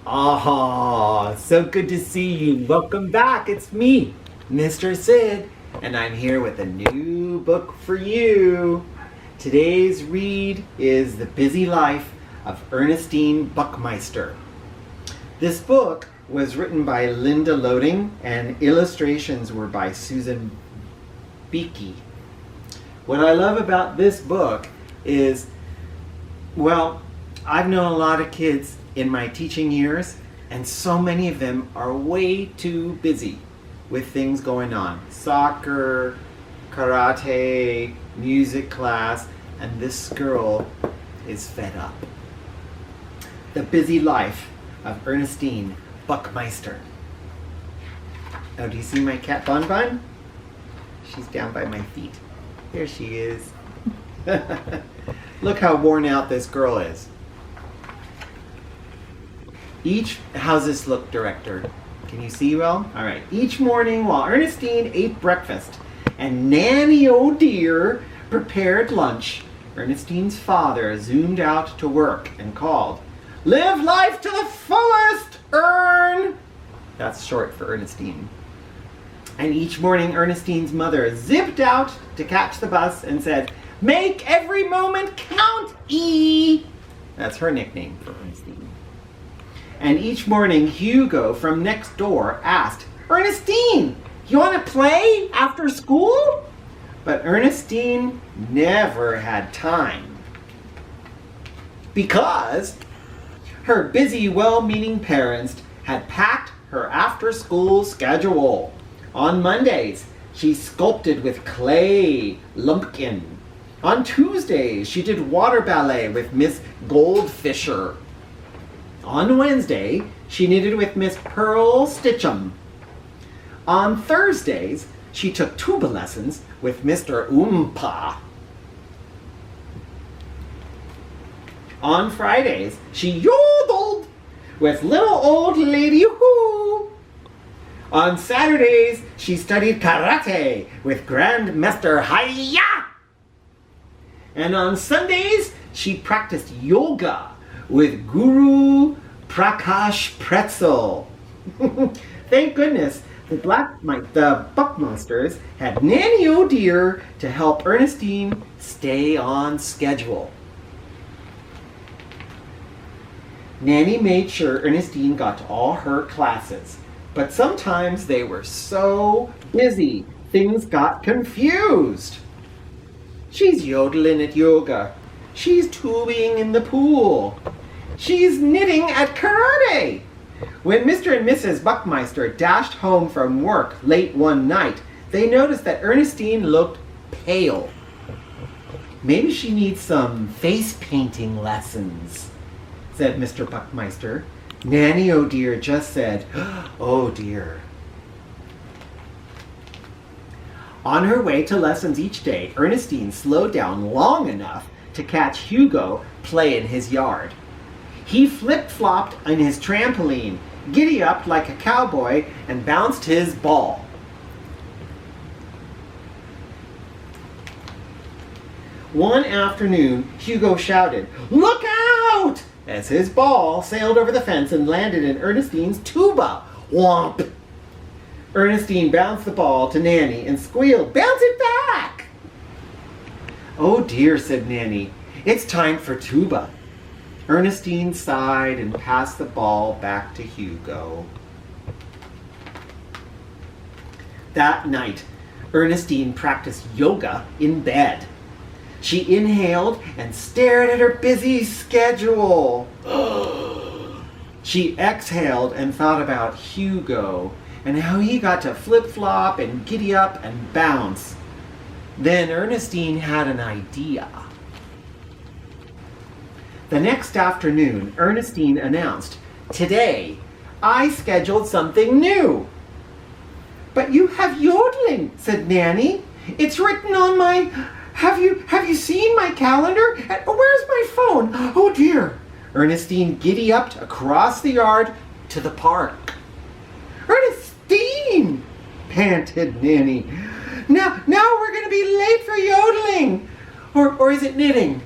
Ah, so good to see you. Welcome back. It's me, Mr. Sid, and I'm here with a new book for you. Today's read is The Busy Life of Ernestine Buckmeister. This book was written by Linda Lodding and illustrations were by Susan Beakey. What I love about this book is, well, I've known a lot of kids in my teaching years, and so many of them are way too busy with things going on. Soccer, karate, music class, and this girl is fed up. The Busy Life of Ernestine Buckmeister. Oh, do you see my cat Bon Bon? She's down by my feet. There she is. Look how worn out this girl is. How's this look, director? Can you see well? All right. Each morning while Ernestine ate breakfast and Nanny O'Dear prepared lunch, Ernestine's father zoomed out to work and called, "Live life to the fullest, Ern!" That's short for Ernestine. And each morning Ernestine's mother zipped out to catch the bus and said, "Make every moment count, E!" That's her nickname for Ernestine. And each morning Hugo from next door asked, "Ernestine, you want to play after school?" But Ernestine never had time because her busy, well-meaning parents had packed her after-school schedule. On Mondays, she sculpted with clay lumpkin. On Tuesdays, she did water ballet with Miss Goldfisher. On Wednesday, she knitted with Miss Pearl Stitchum. On Thursdays, she took tuba lessons with Mr. Oompa. On Fridays, she yodeled with little old lady Who. On Saturdays, she studied karate with Grandmaster Hiya. And on Sundays, she practiced yoga with Guru Prakash Pretzel. Thank goodness the Buckmeisters had Nanny O'Dear to help Ernestine stay on schedule. Nanny made sure Ernestine got to all her classes, but sometimes they were so busy, things got confused. She's yodeling at yoga. She's tubing in the pool. She's knitting at karate. When Mr. and Mrs. Buckmeister dashed home from work late one night, they noticed that Ernestine looked pale. "Maybe she needs some face painting lessons," said Mr. Buckmeister. Nanny O'Dear just said, "Oh dear." On her way to lessons each day, Ernestine slowed down long enough to catch Hugo play in his yard. He flip-flopped on his trampoline, giddy-upped like a cowboy, and bounced his ball. One afternoon, Hugo shouted, "Look out!" as his ball sailed over the fence and landed in Ernestine's tuba. Whomp! Ernestine bounced the ball to Nanny and squealed, "Bounce it back!" "Oh dear," said Nanny, "it's time for tuba." Ernestine sighed and passed the ball back to Hugo. That night, Ernestine practiced yoga in bed. She inhaled and stared at her busy schedule. She exhaled and thought about Hugo and how he got to flip-flop and giddy up and bounce. Then Ernestine had an idea. The next afternoon, Ernestine announced, "Today, I scheduled something new." "But you have yodeling," said Nanny. "It's written on my... Have you seen my calendar? Where's my phone? Oh dear." Ernestine giddy-upped across the yard to the park. "Ernestine!" panted Nanny. Now we're going to be late for yodeling. Or is it knitting?"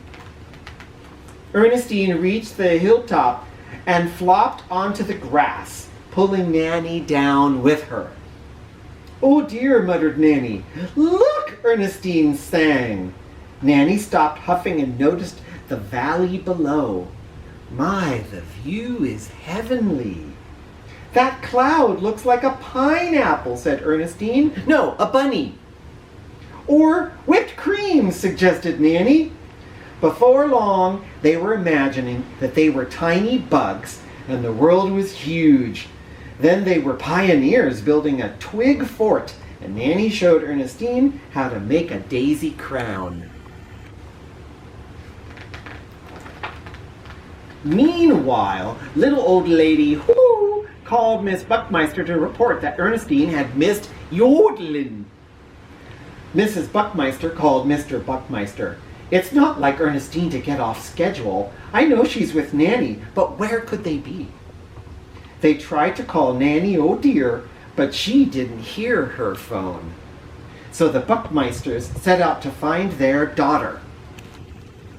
Ernestine reached the hilltop and flopped onto the grass, pulling Nanny down with her. "Oh dear," muttered Nanny. "Look," Ernestine sang. Nanny stopped huffing and noticed the valley below. "My, the view is heavenly." "That cloud looks like a pineapple," said Ernestine. "No, a bunny." "Or whipped cream," suggested Nanny. Before long, they were imagining that they were tiny bugs and the world was huge. Then they were pioneers building a twig fort, and Nanny showed Ernestine how to make a daisy crown. Meanwhile, little old lady Who called Miss Buckmeister to report that Ernestine had missed yodeling. Mrs. Buckmeister called Mr. Buckmeister. "It's not like Ernestine to get off schedule. I know she's with Nanny, but where could they be?" They tried to call Nanny, oh dear, but she didn't hear her phone. So the Buckmeisters set out to find their daughter.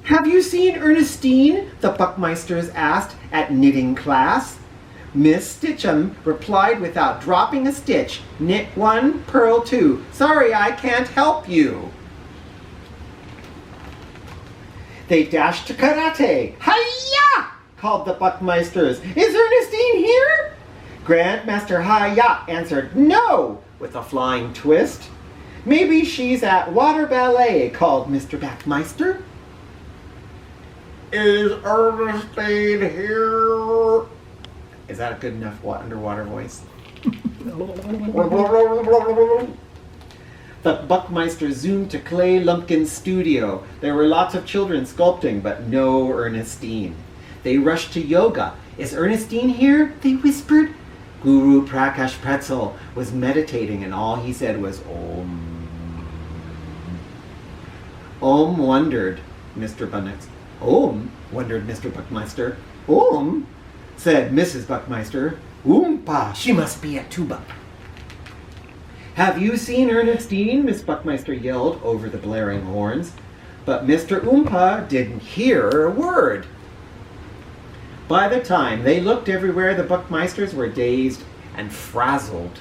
"Have you seen Ernestine?" the Buckmeisters asked at knitting class. Miss Stitchum replied without dropping a stitch, "Knit 1, purl 2. Sorry, I can't help you." They dashed to karate. "Hi-ya!" called the Buckmeisters. "Is Ernestine here?" Grandmaster Hi-ya answered no with a flying twist. "Maybe she's at water ballet," called Mr. Buckmeister. "Is Ernestine here?" Is that a good enough underwater voice? The Buckmeister zoomed to Clay Lumpkin's studio. There were lots of children sculpting, but no Ernestine. They rushed to yoga. "Is Ernestine here?" they whispered. Guru Prakash Pretzel was meditating, and all he said was Om. Om wondered Mr. Bunnix. "Om," wondered Mr. Buckmeister. "Om," said Mrs. Buckmeister. "Oompa, she must be at tuba." "Have you seen Ernestine?" Miss Buckmeister yelled over the blaring horns. But Mr. Oompa didn't hear a word. By the time they looked everywhere, the Buckmeisters were dazed and frazzled.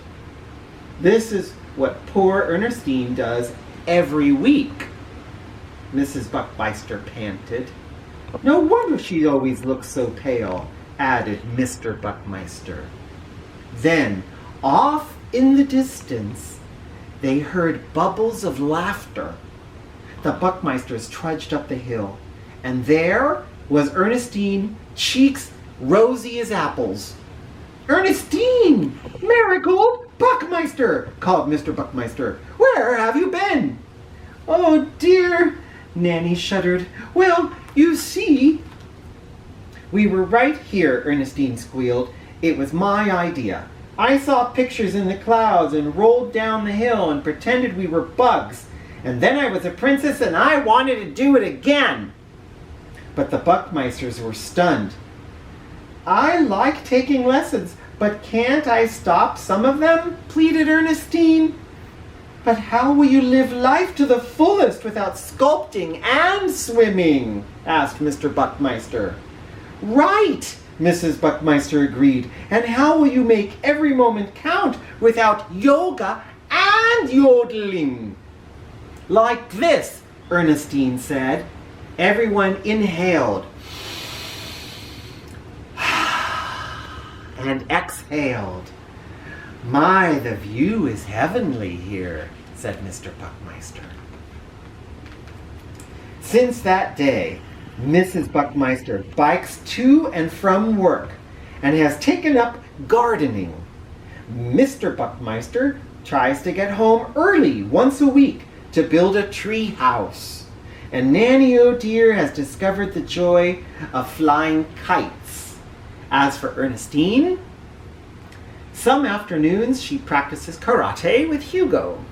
"This is what poor Ernestine does every week," Mrs. Buckmeister panted. "No wonder she always looks so pale," added Mr. Buckmeister. Then, off in the distance, they heard bubbles of laughter. The Buckmeisters trudged up the hill, and there was Ernestine, cheeks rosy as apples. "Ernestine! Marigold! Buckmeister!" called Mr. Buckmeister. "Where have you been?" "Oh dear," Nanny shuddered. "Well, you see..." "We were right here," Ernestine squealed. "It was my idea. I saw pictures in the clouds and rolled down the hill and pretended we were bugs. And then I was a princess and I wanted to do it again." But the Buckmeisters were stunned. "I like taking lessons, but can't I stop some of them?" pleaded Ernestine. "But how will you live life to the fullest without sculpting and swimming?" asked Mr. Buckmeister. "Right," Mrs. Buckmeister agreed. "And how will you make every moment count without yoga and yodeling?" "Like this," Ernestine said. Everyone inhaled and exhaled. "My, the view is heavenly here," said Mr. Buckmeister. Since that day, Mrs. Buckmeister bikes to and from work and has taken up gardening. Mr. Buckmeister tries to get home early once a week to build a tree house. And Nanny O'Dear has discovered the joy of flying kites. As for Ernestine, some afternoons she practices karate with Hugo.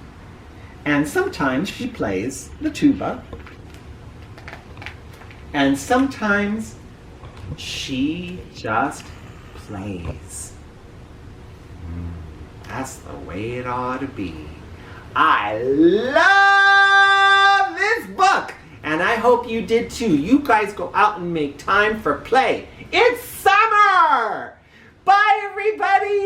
And sometimes she plays the tuba. And sometimes she just plays. That's the way it ought to be. I love this book, and I hope you did too. You guys go out and make time for play. It's summer! everybody!